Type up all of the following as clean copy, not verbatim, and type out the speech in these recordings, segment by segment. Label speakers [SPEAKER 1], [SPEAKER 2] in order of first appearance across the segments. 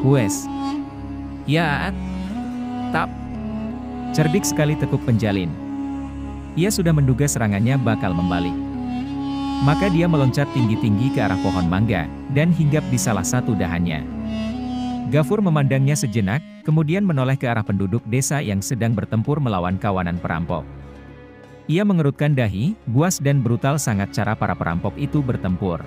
[SPEAKER 1] Hues. Ya, tap. Cerdik sekali Tekuk Penjalin. Ia sudah menduga serangannya bakal membalik. Maka dia meloncat tinggi-tinggi ke arah pohon mangga, dan hinggap di salah satu dahannya. Gafur memandangnya sejenak, kemudian menoleh ke arah penduduk desa yang sedang bertempur melawan kawanan perampok. Ia mengerutkan dahi, buas dan brutal sangat cara para perampok itu bertempur.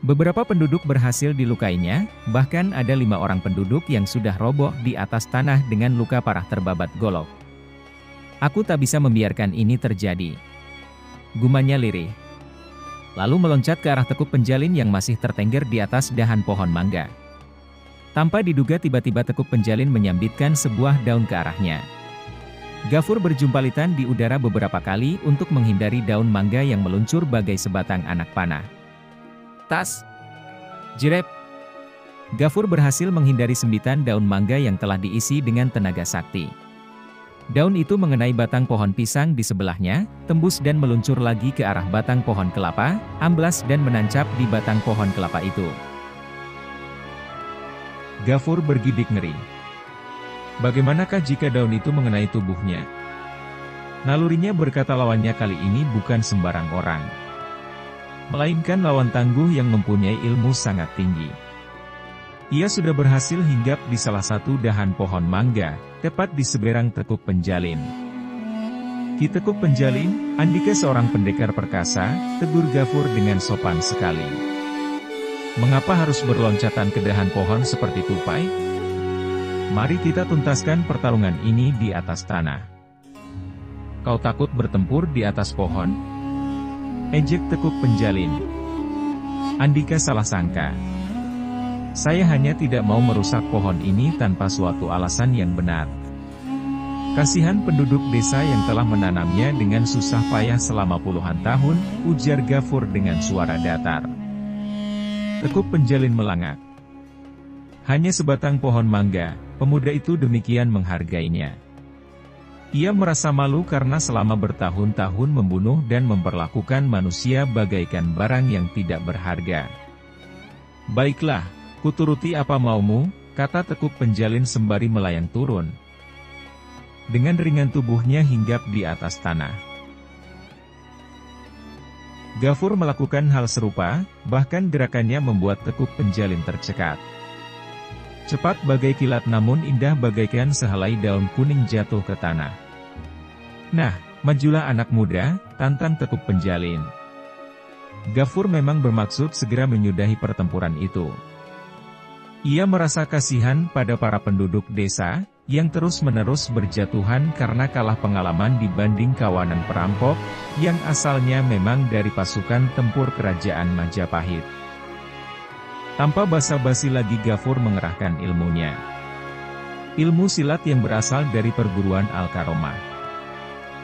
[SPEAKER 1] Beberapa penduduk berhasil dilukainya, bahkan ada 5 orang penduduk yang sudah roboh di atas tanah dengan luka parah terbabat golok. Aku tak bisa membiarkan ini terjadi, gumanya lirih. Lalu meloncat ke arah Tekuk Penjalin yang masih tertengger di atas dahan pohon mangga. Tanpa diduga tiba-tiba Tekuk Penjalin menyambitkan sebuah daun ke arahnya. Gafur berjumpalitan di udara beberapa kali untuk menghindari daun mangga yang meluncur bagai sebatang anak panah. Tas! Jerep! Gafur berhasil menghindari sembitan daun mangga yang telah diisi dengan tenaga sakti. Daun itu mengenai batang pohon pisang di sebelahnya, tembus dan meluncur lagi ke arah batang pohon kelapa, amblas dan menancap di batang pohon kelapa itu. Gafur bergidik ngeri. Bagaimanakah jika daun itu mengenai tubuhnya? Nalurinya berkata lawannya kali ini bukan sembarang orang, melainkan lawan tangguh yang mempunyai ilmu sangat tinggi. Ia sudah berhasil hinggap di salah satu dahan pohon mangga, tepat di seberang Tekuk Penjalin. Ki Tekuk Penjalin, Andika seorang pendekar perkasa, tegur Gafur dengan sopan sekali. Mengapa harus berloncatan ke dahan pohon seperti tupai? Mari kita tuntaskan pertarungan ini di atas tanah. Kau takut bertempur di atas pohon? Ejek Tekuk Penjalin. Andika salah sangka. Saya hanya tidak mau merusak pohon ini tanpa suatu alasan yang benar. Kasihan penduduk desa yang telah menanamnya dengan susah payah selama puluhan tahun, ujar Gafur dengan suara datar. Tekuk Penjalin melangak. Hanya sebatang pohon mangga, pemuda itu demikian menghargainya. Ia merasa malu karena selama bertahun-tahun membunuh dan memperlakukan manusia bagaikan barang yang tidak berharga. Baiklah, kuturuti apa maumu, kata Tekuk Penjalin sembari melayang turun. Dengan ringan tubuhnya hinggap di atas tanah. Gafur melakukan hal serupa, bahkan gerakannya membuat Tekuk Penjalin tercekat. Cepat bagai kilat namun indah bagaikan sehelai daun kuning jatuh ke tanah. Nah, majulah anak muda, tantang Tekuk Penjalin. Gafur memang bermaksud segera menyudahi pertempuran itu. Ia merasa kasihan pada para penduduk desa, yang terus-menerus berjatuhan karena kalah pengalaman dibanding kawanan perampok, yang asalnya memang dari pasukan tempur kerajaan Majapahit. Tanpa basa-basi lagi Gafur mengerahkan ilmunya. Ilmu silat yang berasal dari perguruan Al-Karomah.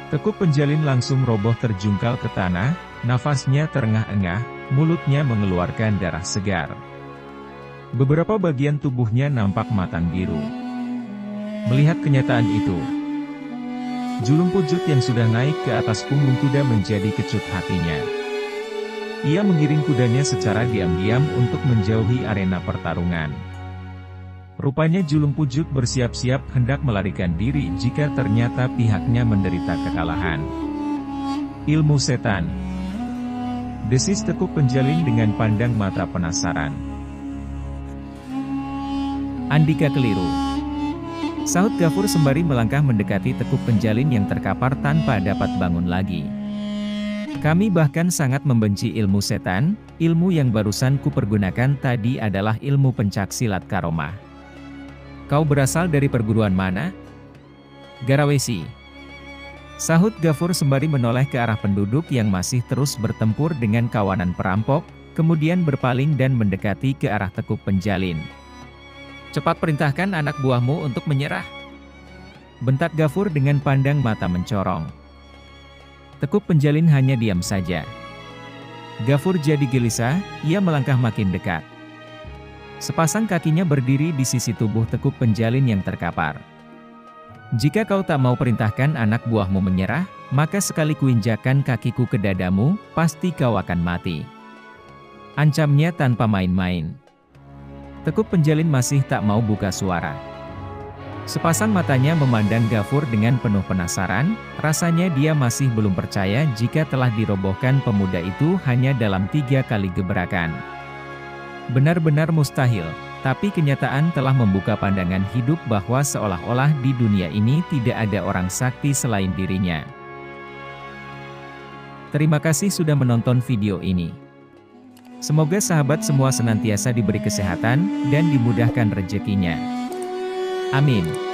[SPEAKER 1] Tekuk Penjalin langsung roboh terjungkal ke tanah, nafasnya terengah-engah, mulutnya mengeluarkan darah segar. Beberapa bagian tubuhnya nampak matang biru. Melihat kenyataan itu, Julung Pujut yang sudah naik ke atas punggung kuda menjadi kecut hatinya. Ia mengiring kudanya secara diam-diam untuk menjauhi arena pertarungan. Rupanya Julung Pujut bersiap-siap hendak melarikan diri jika ternyata pihaknya menderita kekalahan. Ilmu setan, desis Tekuk Penjalin dengan pandang mata penasaran. Andika keliru, sahut Gafur sembari melangkah mendekati Tekuk Penjalin yang terkapar tanpa dapat bangun lagi. Kami bahkan sangat membenci ilmu setan, ilmu yang barusan kupergunakan tadi adalah ilmu pencaksilat Karomah. Kau berasal dari perguruan mana? Garawesi, sahut Gafur sembari menoleh ke arah penduduk yang masih terus bertempur dengan kawanan perampok, kemudian berpaling dan mendekati ke arah Tekuk Penjalin. Cepat perintahkan anak buahmu untuk menyerah, bentak Gafur dengan pandang mata mencorong. Tekuk Penjalin hanya diam saja. Gafur jadi gelisah, ia melangkah makin dekat. Sepasang kakinya berdiri di sisi tubuh Tekuk Penjalin yang terkapar. Jika kau tak mau perintahkan anak buahmu menyerah, maka sekali kuinjakan kakiku ke dadamu, pasti kau akan mati. Ancamnya tanpa main-main. Tekuk penjalin masih tak mau buka suara. Sepasang matanya memandang Gafur dengan penuh penasaran, rasanya dia masih belum percaya jika telah dirobohkan pemuda itu hanya dalam 3 kali gebrakan. Benar-benar mustahil, tapi kenyataan telah membuka pandangan hidup bahwa seolah-olah di dunia ini tidak ada orang sakti selain dirinya. Terima kasih sudah menonton video ini. Semoga sahabat semua senantiasa diberi kesehatan dan dimudahkan rezekinya. Amin.